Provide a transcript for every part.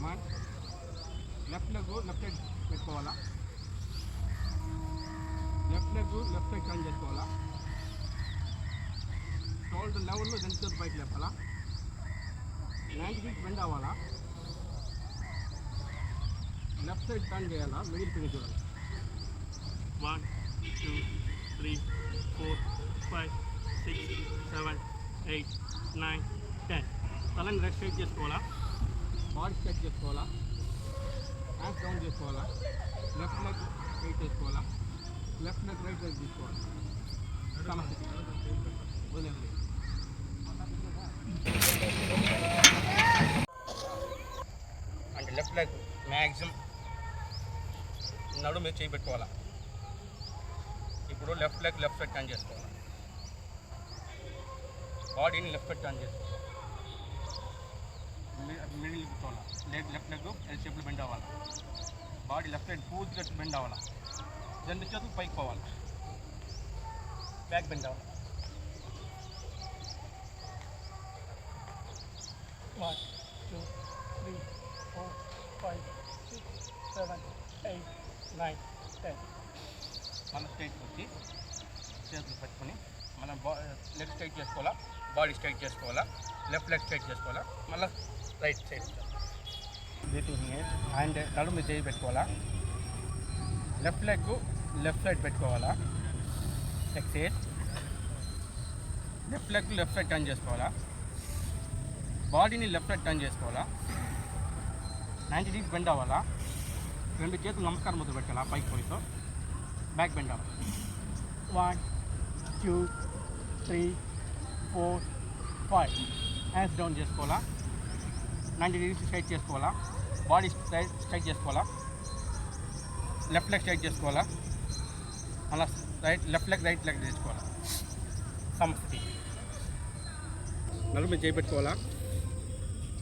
One left leg left side పెట్టుకోవాలా, left leg left side turn చేసుకోవాలా, shoulder లెవెల్లో రెండు చేతులు పైకి లేపాలా, 90 degrees బెండ్ అవ్వాలా, లెఫ్ట్ సైడ్ టర్న్ చేయాలా, మిడిల్ ఫింగర్ చూడాలి. 1 2 3 4 5 6 7 8 9 10. తలని రెస్ట్ స్ట్రైట్ చేసుకోవాలా, బాడీ స్ట్రైట్ చేసుకోవాలా, హ్యాండ్స్ డౌన్ చేసుకోవాలా, లెఫ్ట్ లెగ్ రైట్ చేసుకోవాలా, లెఫ్ట్ లెగ్ రైట్ లెగ్ తీసుకోవాలి. సమస్య అంటే లెఫ్ట్ లెగ్ మ్యాక్సిమం నడుము మీద చేయి పెట్టుకోవాలా. ఇప్పుడు left leg left side turn చేసుకోవాలి, బాడీని లెఫ్ట్ సైడ్ టర్న్ చేసుకోవాలి, మిడిల్ కూర్చోవాలా, లెఫ్ట్ లెగ్ ఎల్ షేప్లో బెండ్ అవ్వాలి, బాడీ లెఫ్ట్ సైడ్ పూర్తిగా బెండ్ అవ్వాలి, రెండు చేతులు పైకి పోవాలి, బ్యాక్ బెండ్ అవ్వాలి. 1 2 3 4 5 6 7 8 9 10. మన స్ట్రైట్కి వచ్చి చేతులు పెట్టుకుని మనం లెగ్ స్ట్రైట్ చేసుకోవాలా, బాడీ స్ట్రైట్ చేసుకోవాలా, లెఫ్ట్ లెగ్ స్ట్రైట్ చేసుకోవాలా, మళ్ళీ రైట్ సైడ్ బ్రీతింగ్ హ్యాండ్ నడుము మీద చేయి పెట్టుకోవాలా, లెఫ్ట్ లెగ్ లెఫ్ట్ సైడ్ పెట్టుకోవాలా, exercise left leg left side turn చేసుకోవాలా, బాడీని లెఫ్ట్ సైడ్ టర్న్ చేసుకోవాలా, 90 degrees బెండ్ అవ్వాలా, రెండు చేతులు నమస్కారం ముద్ర పెట్టాలా పైకి పోయితో, బ్యాక్ బెండ్ అవ్వాలి. 1 2 3 4 5 హ్యాండ్స్ డౌన్ చేసుకోవాలా, 90 degrees స్ట్రైట్ చేసుకోవాలా, బాడీ స్ట్రైట్ చేసుకోవాలా, లెఫ్ట్ లెగ్ స్ట్రైట్ చేసుకోవాలా, అలా లెఫ్ట్ లెగ్ రైట్ లెగ్ తెచ్చుకోవాలా. సమస్తి నలుగు మీద చేయి పెట్టుకోవాలా,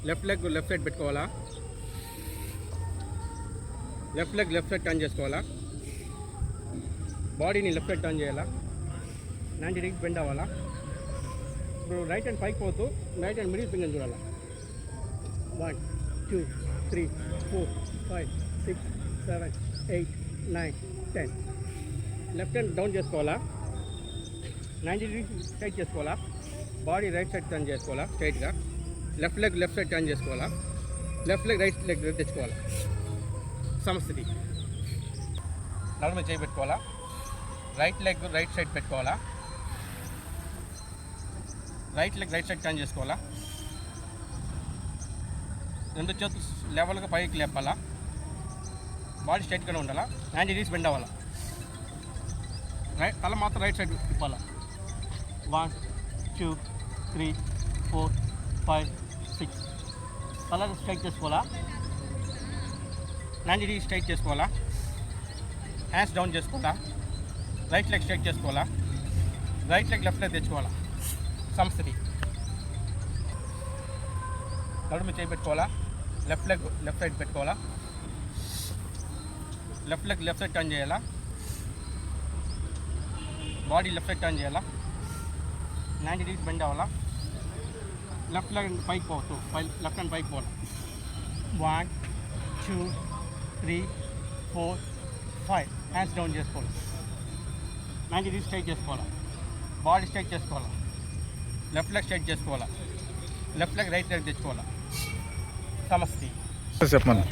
లెఫ్ట్ లెగ్ లెఫ్ట్ సైడ్ పెట్టుకోవాలా, left leg left side turn చేసుకోవాలా, బాడీని లెఫ్ట్ సైడ్ టర్న్ చేయాలా, 90 degrees బెండ్ అవ్వాలా. ఇప్పుడు రైట్ హ్యాండ్ పైకి పోతూ రైట్ హ్యాండ్ మిడిల్ ఫింగర్ చూడాలా. 1 2 3 4 5 6 7 8 9 10. లెఫ్ట్ హ్యాండ్ డౌన్ చేసుకోవాలా, 90 degrees స్ట్రైట్ చేసుకోవాలా, బాడీ రైట్ సైడ్ టర్న్ చేసుకోవాలా స్ట్రైట్గా, left leg left side turn చేసుకోవాలా, లెఫ్ట్ లెగ్ రైట్ లెగ్ తెచ్చుకోవాలా. సమస్థితి నడుము చేయి పెట్టుకోవాలా, రైట్ లెగ్ రైట్ సైడ్ పెట్టుకోవాలా, right leg right side turn చేసుకోవాలా, రెండు చేతులు లెవెల్గా పైకి లేపాలా, బాడీ స్ట్రైట్గానే ఉండాలా, 90 degrees బెండ్ అవ్వాలా, తల మాత్రం రైట్ సైడ్ తిప్పాలా. 1 2 3 4 5 6 తల స్ట్రైట్ చేసుకోవాలా, 90 degrees స్ట్రైట్ చేసుకోవాలా, హ్యాండ్స్ డౌన్ చేసుకోవాలా, రైట్ లెగ్ స్ట్రైట్ చేసుకోవాలా, రైట్ లెగ్ లెఫ్ట్ లెగ్ తెచ్చుకోవాలా. సంస్థతి నడుము చేయి పెట్టుకోవాలా, లెఫ్ట్ లెగ్ లెఫ్ట్ సైడ్ పెట్టుకోవాలా, left leg left side turn చేయాలా, బాడీ లెఫ్ట్ సైడ్ టర్న్ చేయాలా, 90 degrees బెండ్ అవ్వాలా, లెఫ్ట్ లెగ్ పైకి పోవచ్చు, లెఫ్ట్ హ్యాండ్ పైకి పోవాలి. 1 2 3 4 5 హ్యాండ్స్ డౌన్ చేసుకోవాలి, 90 degrees స్ట్రైట్ చేసుకోవాలా, బాడీ స్ట్రైట్ చేసుకోవాలా, లెఫ్ట్ లెగ్ స్ట్రైట్ చేసుకోవాలా, లెఫ్ట్ లెగ్ రైట్ లెగ్ తెచ్చుకోవాలా. సమస్తి చెప్పండి.